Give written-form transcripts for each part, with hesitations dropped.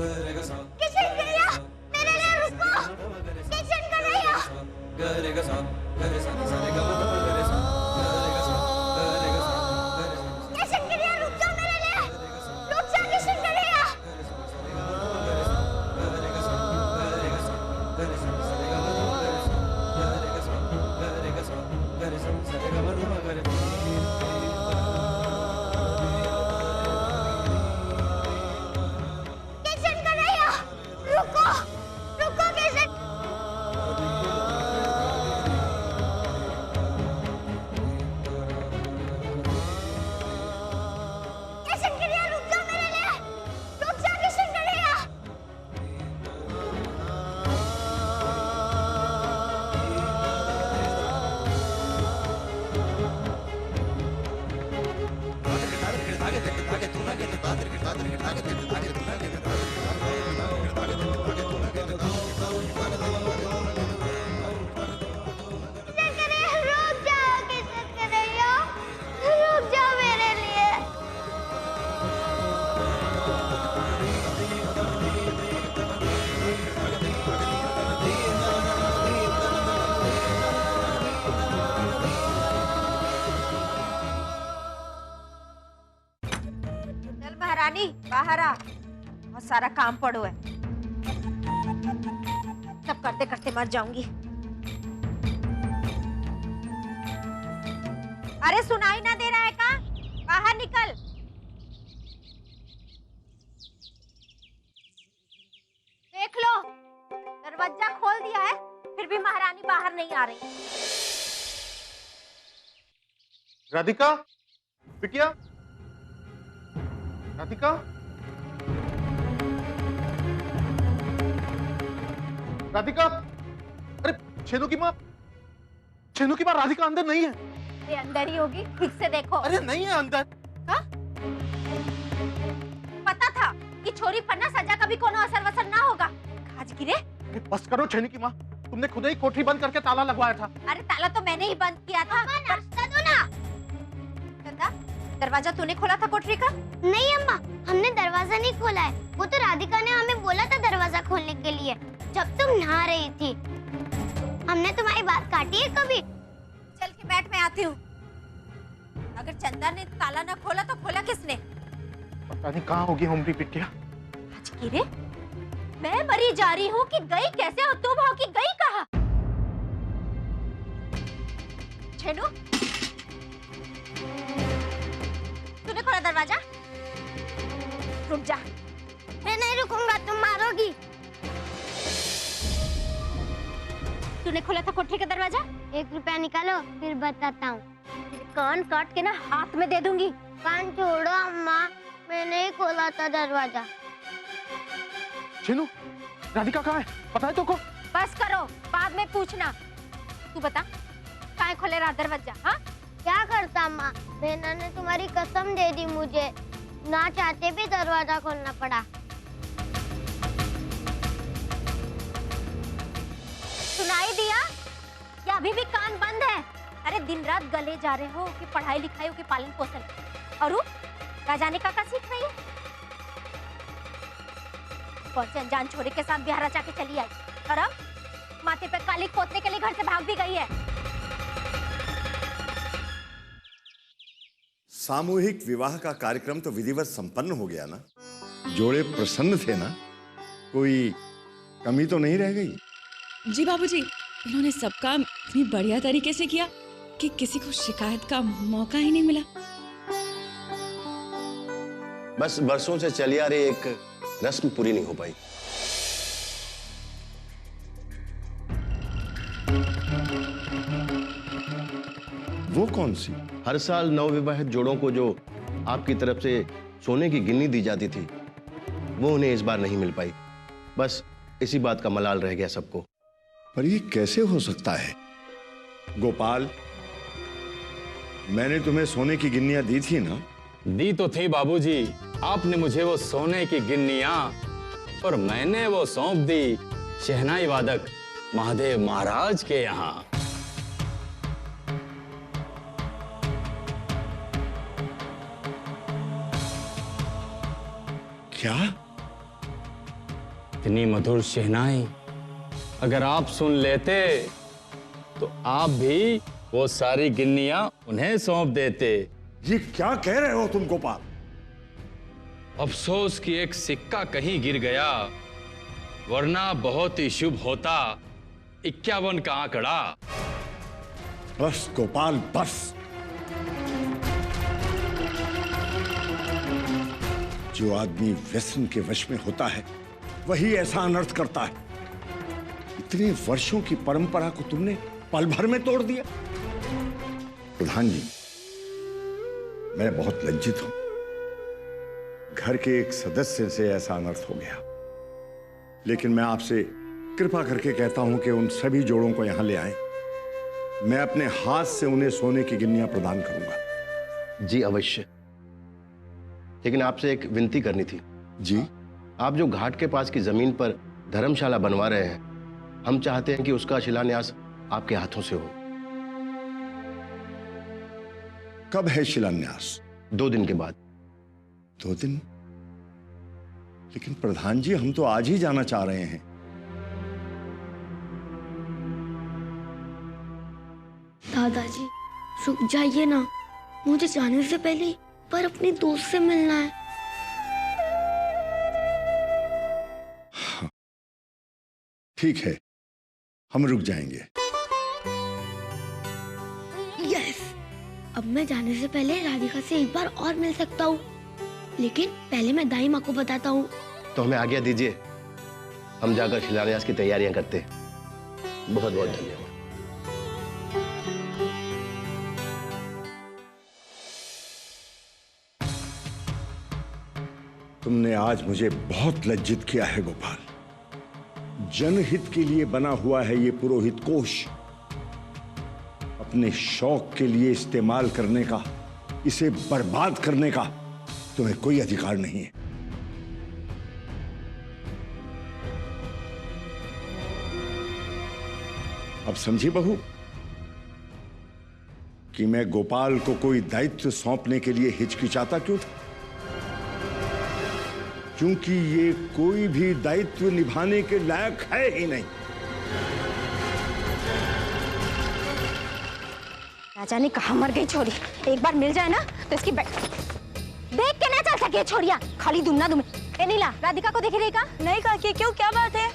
किशन कन्हैया, मेरे लिए रुको। किशन कन्हैया, किशन कन्हैया रुक जाओ मेरे लिए, रुक जाओ किशन कन्हैया। किशन कन्हैया, रुको, रुको किशन। किशन कन्हैया रुक जाओ मेरे लिए, रुक जाओ किशन कन्हैया। किशन कन्हैया रुक जाओ, किशन कन्हैया रुक जाओ मेरे लिए। चल महारानी बाहर आ, बहुत सारा काम पड़ो है, सब करते करते मर जाऊंगी। अरे सुनाई ना दे रहा है का? बाहर निकल। देख लो, दरवाजा खोल दिया है, फिर भी महारानी बाहर नहीं आ रही। राधिका, बिटिया, राधिका, राधिका, अरे छेनू की माँ राधिका अंदर नहीं है। ये अंदर ही होगी, ठीक से देखो। अरे नहीं है अंदर। हाँ? पता था कि छोरी पन्ना सजा का भी कोनो असर वसर ना होगा। आज गिरे। अरे बस करो छेनू की माँ, तुमने खुद ही कोठरी बंद करके ताला लगवाया था। अरे ताला तो मैंने ही बंद किया था। नाश्ता दो ना। चंदा, दरवाजा तूने खोला था कोठरी का? नहीं अम्मा, हमने दरवाजा नहीं खोला है। वो तो राधिका ने हमें बोला था दरवाजा खोलने के लिए, जब तुम नहा रही थी। हमने तुम्हारी बात काटी है कभी? चल के बैठ, मैं आती हूँ। अगर चंदा ने ताला ना खोला तो खोला किसने? पता नहीं कहाँ होगी हमारी बिटिया। आज गिरे, मैं मरी जा रही हूँ कि गई कैसे हो तुम, हो कि गई कहाँ? छेनू, तूने खोला दरवाजा? रुक जा। मैं नहीं रुकूंगा, तुम मारोगी। तूने खोला था कोठरी का दरवाजा? 1 रुपया निकालो, फिर बताता हूँ। कान काट के ना हाथ में दे दूंगी। कान छोड़ो अम्मा, मैंने ही खोला था दरवाजा। छेनू, राधिका कहाँ है? पता है तुमको? बस करो, बाद में पूछना। तू बता, कहाँ खोले रहा दरवाजा? हाँ? क्या करता अम्मा, बहना ने तुम्हारी कसम दे दी मुझे, ना चाहते भी दरवाजा खोलना पड़ा। सुनाई दिया? या अभी भी कान बंद है? अरे दिन रात गले जा रहे हो कि पढ़ाई लिखाई की पालन पोषण, और राजाने का सीख रही है? कौन से अनजान छोरे के साथ ब्याह रचा के चली आई, और अब माथे पे कालिक पोतने के लिए घर से भाग भी गई है। सामूहिक विवाह का कार्यक्रम तो विधिवत संपन्न हो गया ना? जोड़े प्रसन्न थे ना? कोई कमी तो नहीं रह गई? जी बाबूजी, इन्होंने सब काम इतनी बढ़िया तरीके से किया कि किसी को शिकायत का मौका ही नहीं मिला। बस बरसों से चली आ रही एक रस्म पूरी नहीं हो पाई। वो कौन सी? हर साल नवविवाहित जोड़ों को जो आपकी तरफ से सोने की गिन्नी दी जाती थी, वो उन्हें इस बार नहीं मिल पाई। बस इसी बात का मलाल रह गया सबको। पर ये कैसे हो सकता है? गोपाल, मैंने तुम्हें सोने की गिन्नियां दी थी ना? दी तो थी बाबूजी, आपने मुझे वो सोने की गिन्नियां और मैंने वो सौंप दी शहनाई वादक महादेव महाराज के यहाँ। क्या? इतनी मधुर शहनाई अगर आप सुन लेते तो आप भी वो सारी गिन्नियां उन्हें सौंप देते। ये क्या कह रहे हो तुम गोपाल? अफसोस कि एक सिक्का कहीं गिर गया, वरना बहुत ही शुभ होता 51 का आंकड़ा। बस गोपाल बस। जो आदमी व्यसन के वश में होता है वही ऐसा अनर्थ करता है। इतने वर्षों की परंपरा को तुमने पल भर में तोड़ दिया। प्रधान जी, मैं बहुत लज्जित हूं। घर के एक सदस्य से ऐसा अनर्थ हो गया, लेकिन मैं आपसे कृपा करके कहता हूं कि उन सभी जोड़ों को यहां ले आएं। मैं अपने हाथ से उन्हें सोने की गिन्नियां प्रदान करूंगा। जी अवश्य, लेकिन आपसे एक विनती करनी थी। जी? आप जो घाट के पास की जमीन पर धर्मशाला बनवा रहे हैं, हम चाहते हैं कि उसका शिलान्यास आपके हाथों से हो। कब है शिलान्यास? 2 दिन के बाद। 2 दिन? लेकिन प्रधान जी, हम तो आज ही जाना चाह रहे हैं। दादाजी रुक जाइए ना, मुझे जाने से पहले पर अपने दोस्त से मिलना है। ठीक है, हम रुक जाएंगे। यस, अब मैं जाने से पहले राधिका से एक बार और मिल सकता हूँ, लेकिन पहले मैं दाई माँ को बताता हूँ। तो हमें आज्ञा दीजिए, हम जाकर शिलान्यास की तैयारियां करते हैं। बहुत बहुत धन्यवाद। तुमने आज मुझे बहुत लज्जित किया है गोपाल। जनहित के लिए बना हुआ है ये पुरोहित कोष, अपने शौक के लिए इस्तेमाल करने का, इसे बर्बाद करने का तुम्हें कोई अधिकार नहीं है। अब समझी बहू कि मैं गोपाल को कोई दायित्व सौंपने के लिए हिचकिचाता क्यों था? क्योंकि ये कोई भी दायित्व निभाने के लायक है ही नहीं। राजा ने कहा मर गई छोरी, एक बार मिल जाए ना तो इसकी देख के ना चल सके छोरिया, खाली दुमना दुमे। ए नीला, राधिका को देख रही का? नहीं काकी, क्यों, क्या बात है?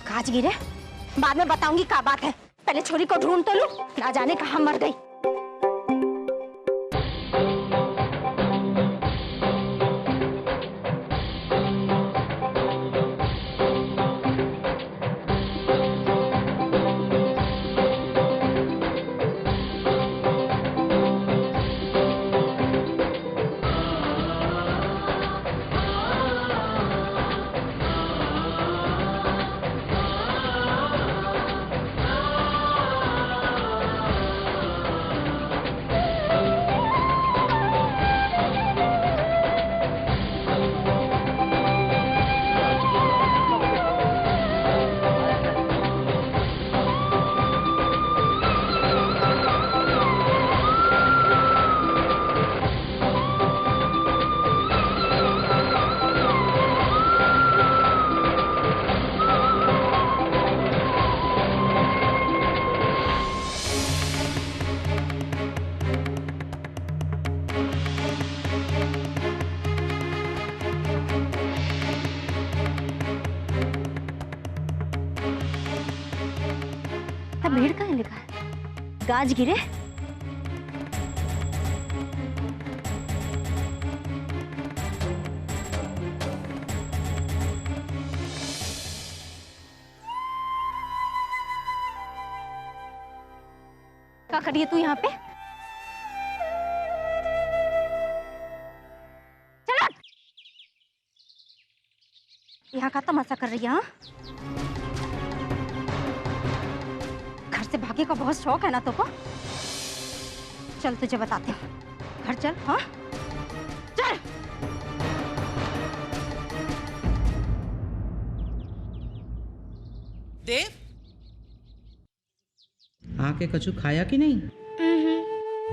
काज गिरे, बाद में बताऊंगी क्या बात है, पहले छोरी को ढूंढ तो लूं। ना जाने कहां मर गई। भीड़ कहाँ लिखा है? गाज गिरे। क्या करिए तू यहाँ पे? चलो, यहाँ का तमाशा कर रही है? हाँ, घर से भागे का बहुत शौक है ना तो को? चल तुझे बताते हैं, घर चल। हाँ चल। देव, आके कछु खाया कि नहीं?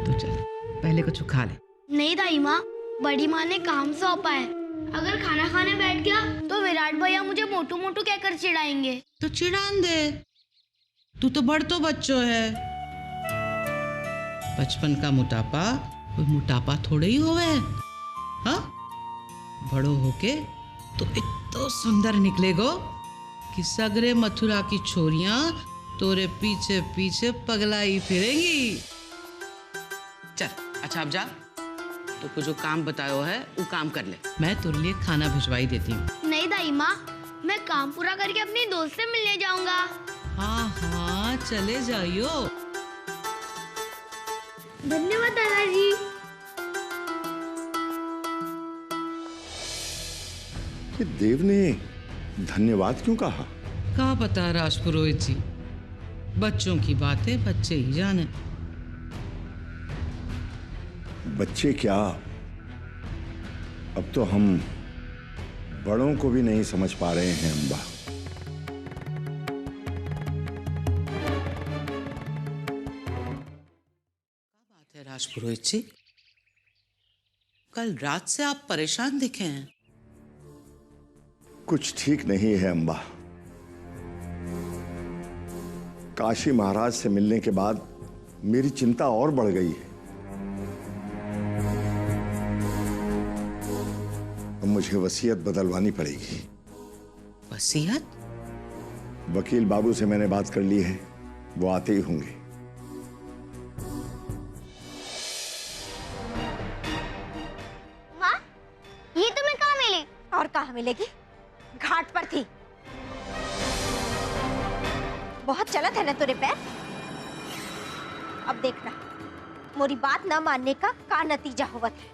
तो चल पहले कछु खा ले। नहीं दाई माँ, बड़ी माँ ने काम सौंपा है, अगर खाना खाने बैठ गया तो विराट भैया मुझे मोटू मोटू कहकर चिढ़ाएंगे। तो चिढ़ान दे, तू तो बढ़तो बच्चो है। बचपन का मोटापा कोई मोटापा थोड़े ही होवे, हाँ? बड़ो होके तो इतना सुंदर निकलेगो कि सगरे मथुरा की छोरियां तोरे पीछे पीछे पगलाई फिरेंगी। चल अच्छा अब जा, तो कुछ जो काम बतायो है वो काम कर ले, मैं तेरे लिए खाना भिजवाई देती हूँ। नहीं दाई माँ, मैं काम पूरा करके अपनी दोस्त से मिलने जाऊंगा। हाँ हाँ चले जाइयो। धन्यवाद दादाजी। ये देव ने धन्यवाद क्यों कहा? क्या पता राजपुरोहित जी, बच्चों की बातें बच्चे ही जाने। बच्चे क्या, अब तो हम बड़ों को भी नहीं समझ पा रहे हैं अम्बा। बात है राजपुरोहित जी, कल रात से आप परेशान दिखे हैं। कुछ ठीक नहीं है अम्बा। काशी महाराज से मिलने के बाद मेरी चिंता और बढ़ गई है। अब मुझे वसीयत बदलवानी पड़ेगी। वसीयत? वकील बाबू से मैंने बात कर ली है, वो आते ही होंगे। माँ, ये तुम्हें कहाँ मिली? और कहाँ मिलेगी? घाट पर थी। बहुत चलत है ना तेरे पैर। अब देखना मोरी बात न मानने का नतीजा होवत है।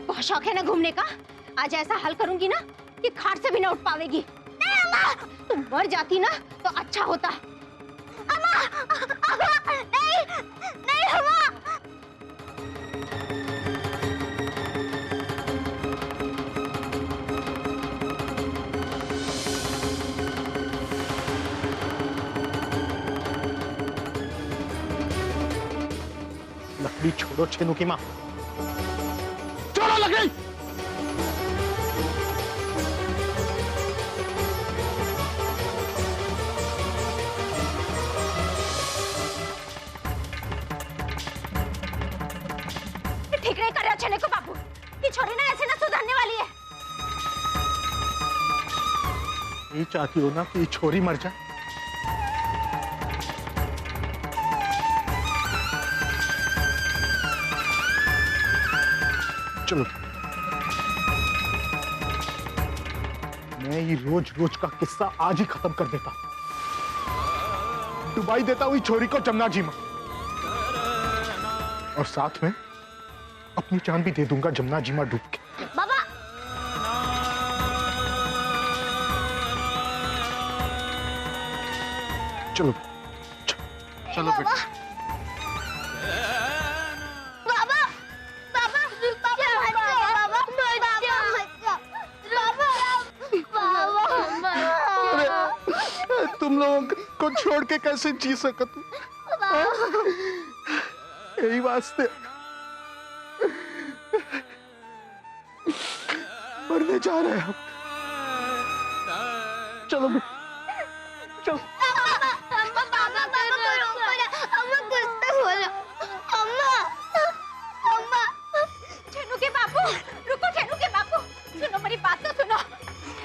बहुत शौक है ना घूमने का। आज ऐसा हल करूंगी ना कि खाट से भी ना उठ पावेगी। नहीं अम्मा, तुम मर जाती ना तो अच्छा होता। अम्मा, अम्मा, नहीं, नहीं अम्मा। लकड़ी छोड़ो छेनू की माँ, छोड़ो लकड़ी। ठीक नहीं कर रहे हो छेने को बाबू। ये छोरी ना ऐसे ना सुधरने वाली है। यही चाहती हो ना कि ये छोरी मर जाए? चलो, मैं ये रोज रोज का किस्सा आज ही खत्म कर देता। डुबाई देता हुई छोरी को जमुना जी में, और साथ में अपनी जान भी दे दूंगा जमुना जी में डूब के। बाबा, चलो चलो बेटा। बाबा, बाबा, बाबा, अरे तुम लोगों को छोड़ के कैसे जी सकत हूँ? यही वास्ते मरने जा रहे हैं हम। चलो चलो। छेनू के बापू, रुको छेनू के बापू, सुनो मेरी बात तो सुनो।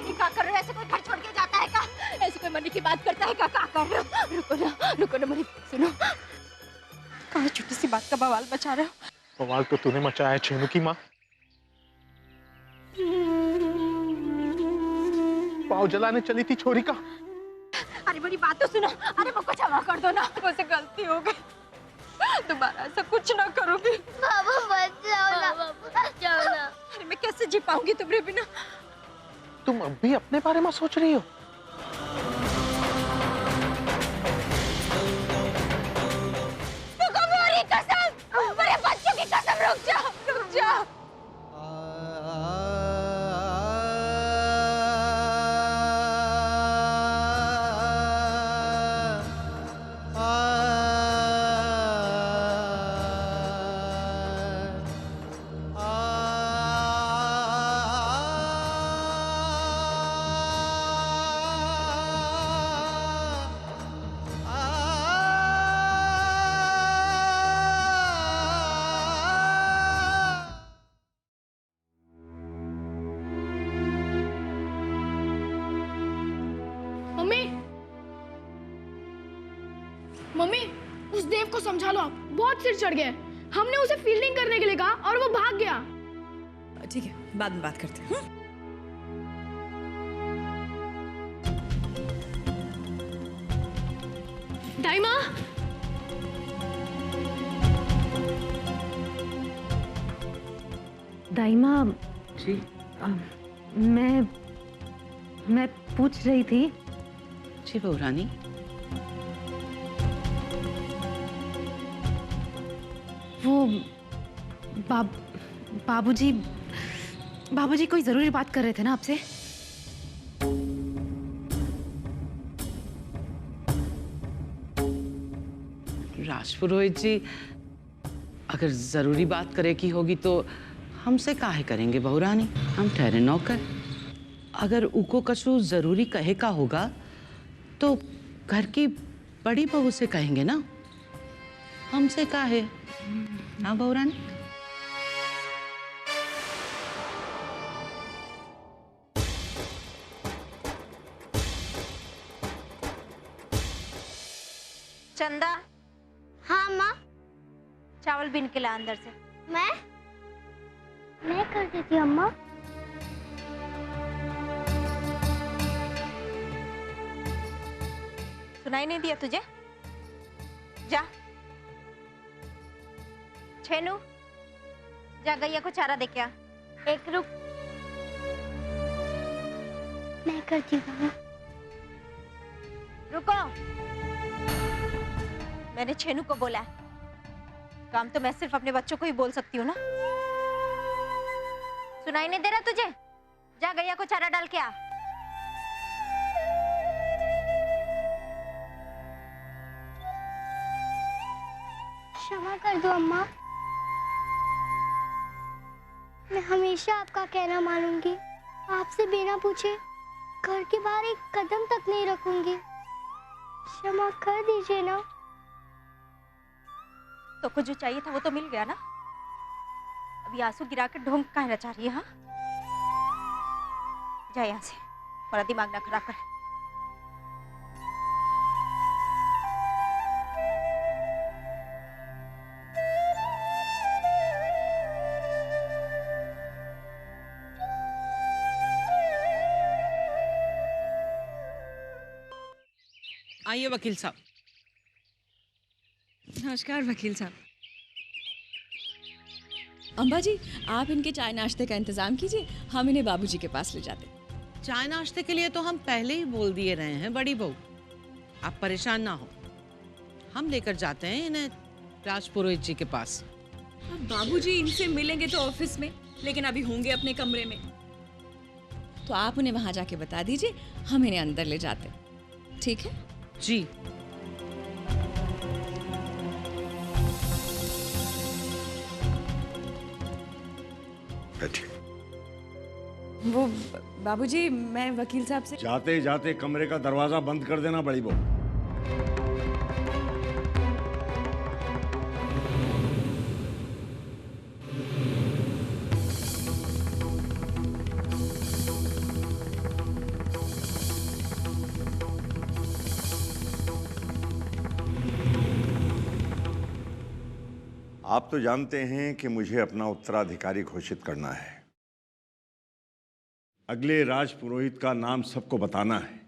ये क्या कर रहे हो? ऐसे कोई घर छोड़ के जाता है क्या? ऐसे कोई मरने की बात करता है क्या? क्या कर रहे हो? रुको ना मेरी सुनो। कहाँ छोटी सी बात का बवाल मचा रहे हो? बवाल तो तूने मचाया है छेनू की माँ। पाव जलाने चली थी छोरी का। अरे बड़ी बात तो सुनो। अरे मुझको क्षमा कर दो ना, मुझसे गलती हो गई। दोबारा ऐसा कुछ ना करूंगी। बाबा बच जाओ ना, बच जाओ ना। अरे मैं कैसे जी पाऊंगी तुम्हारे बिना? तुम अब भी अपने बारे में सोच रही हो? रुको, मेरी कसम, मेरे बच्चों की कसम, रुक जाओ, रुक जाओ। मम्मी मम्मी उस देव को समझा लो, आप बहुत सिर चढ़ गया है। हमने उसे फील्डिंग करने के लिए कहा और वो भाग गया। ठीक है, बाद में बात करते हैं। दाइमा दाइमा जी मैं पूछ रही थी। जी बहू रानी। वो बाबूजी कोई जरूरी बात कर रहे थे ना आपसे? राजपुरोहित जी अगर जरूरी बात करे की होगी तो हमसे काहे करेंगे बहू रानी, हम ठहरे नौकर। अगर उको कछु जरूरी कहे का होगा तो घर की बड़ी बहू से कहेंगे ना, हमसे काहे। हाँ बहू रानी। चंदा, हाँ माँ। चावल बीन के ला अंदर से। मैं कर देती हूँ अम्मा। सुनाई नहीं दिया तुझे? जा। छेनू, जा गैया को चारा दे के आ। एक रुक, मैं करती हूँ। रुको, मैंने छेनू को बोला है, काम तो मैं सिर्फ अपने बच्चों को ही बोल सकती हूँ ना। सुनाई नहीं दे रहा तुझे? जा गैया को चारा डाल के आ। क्षमा कर दो अम्मा, मैं हमेशा आपका कहना मानूंगी। आपसे बिना पूछे घर के बाहर एक कदम तक नहीं रखूंगी। क्षमा कर दीजिए ना। तो कुछ जो चाहिए था वो तो मिल गया ना, अभी आंसू गिरा के ढोंग काहे नचा रही है? हाँ, जा यहाँ से, मेरा दिमाग ना खराब कर। आइए वकील साहब। नमस्कार वकील साहब। अम्बा जी, आप इनके चाय नाश्ते का इंतजाम कीजिए, हम इन्हें बाबूजी के पास ले जाते। चाय नाश्ते के लिए तो हम पहले ही बोल दिए रहे हैं बड़ी बहू, आप परेशान ना हो। हम लेकर जाते हैं इन्हें राजपुरोहित जी के पास। अब बाबूजी इनसे मिलेंगे तो ऑफिस में, लेकिन अभी होंगे अपने कमरे में, तो आप उन्हें वहां जाके बता दीजिए, हम इन्हें अंदर ले जाते। ठीक है जी। वो बाबूजी, मैं वकील साहब से जाते जाते कमरे का दरवाजा बंद कर देना बड़ी बहू। आप तो जानते हैं कि मुझे अपना उत्तराधिकारी घोषित करना है। अगले राजपुरोहित का नाम सबको बताना है।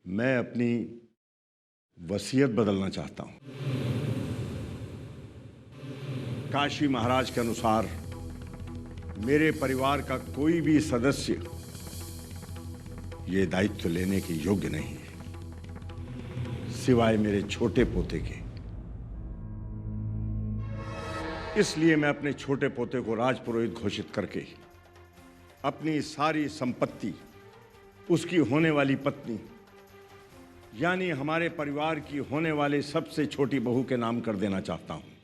मैं अपनी वसीयत बदलना चाहता हूं। काशी महाराज के अनुसार मेरे परिवार का कोई भी सदस्य ये दायित्व लेने के योग्य नहीं है, सिवाय मेरे छोटे पोते के। इसलिए मैं अपने छोटे पोते को राजपुरोहित घोषित करके अपनी सारी संपत्ति उसकी होने वाली पत्नी, यानी हमारे परिवार की होने वाली सबसे छोटी बहू के नाम कर देना चाहता हूं।